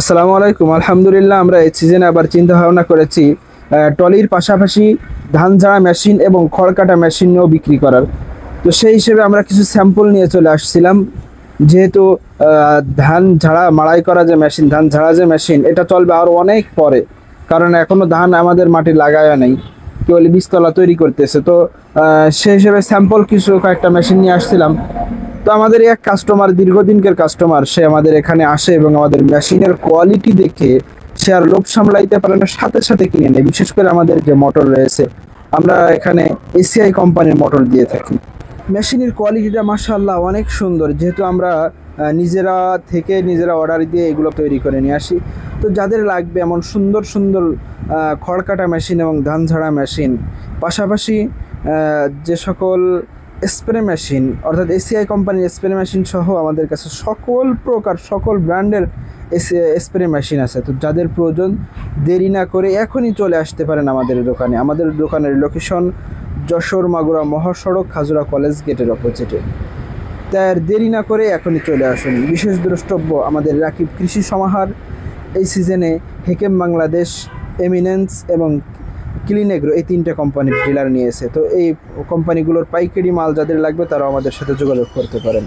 আসসালামু আলাইকুম। আলহামদুলিল্লাহ, আমরা এই সিজনে আবার চিন্তা ভাবনা করেছি টলির পাশাপাশি ধান ঝাড়া মেশিন এবং খড় কাটা মেশিনও বিক্রি করার। তো সেই হিসেবে আমরা কিছু স্যাম্পল নিয়ে চলে আসছিলাম। যেহেতু ধান ঝাড়া মাড়াই করা যে মেশিন, ধান ঝাড়া যে মেশিন, এটা চলবে আরও অনেক পরে, কারণ এখনো ধান আমাদের মাটি লাগায় নেই, কেবল বীজতলা তৈরি করতেছে। তো সেই হিসেবে স্যাম্পল কিছু কয়েকটা মেশিন নিয়ে আসছিলাম। তো আমাদের এক কাস্টমার, দীর্ঘদিনকার কাস্টমার, সে আমাদের এখানে আসে এবং আমাদের মেশিনের কোয়ালিটি দেখে সে আর লোভ সামলাইতে পারে না, সাথে সাথে কিনে নেয়। বিশেষ করে আমাদের যে মোটর রয়েছে, আমরা এখানে এসিআই কোম্পানির মোটর দিয়ে থাকি। মেশিনের কোয়ালিটিটা মাশাআল্লাহ অনেক সুন্দর, যেহেতু আমরা নিজেরা অর্ডার দিয়ে এগুলো তৈরি করে নিয়ে আসি। তো যাদের লাগবে এমন সুন্দর সুন্দর খড় কাটা মেশিন এবং ধান ঝাড়া মেশিন, পাশাপাশি যে সকল স্প্রে মেশিন, অর্থাৎ এসিআই কোম্পানির স্প্রে মেশিন সহ আমাদের কাছে সকল প্রকার সকল ব্র্যান্ডের স্প্রে মেশিন আছে। তো যাদের প্রয়োজন, দেরি না করে এখনই চলে আসতে পারেন আমাদের দোকানে। আমাদের দোকানের লোকেশন যশোর মাগুরা মহাসড়ক, খাজুরা কলেজ গেটের অপোজিটে। তাই আর দেরি না করে এখনই চলে আসুন। বিশেষ দ্রষ্টব্য, আমাদের রাকিব কৃষি সমাহার এই সিজনে হেকেম বাংলাদেশ, এমিনেন্স এবং ক্লিনেগ্রো এই তিনটে কোম্পানির ডিলার নিয়েছে। তো এই কোম্পানিগুলোর পাইকারি মাল যাদের লাগবে তারাও আমাদের সাথে যোগাযোগ করতে পারেন।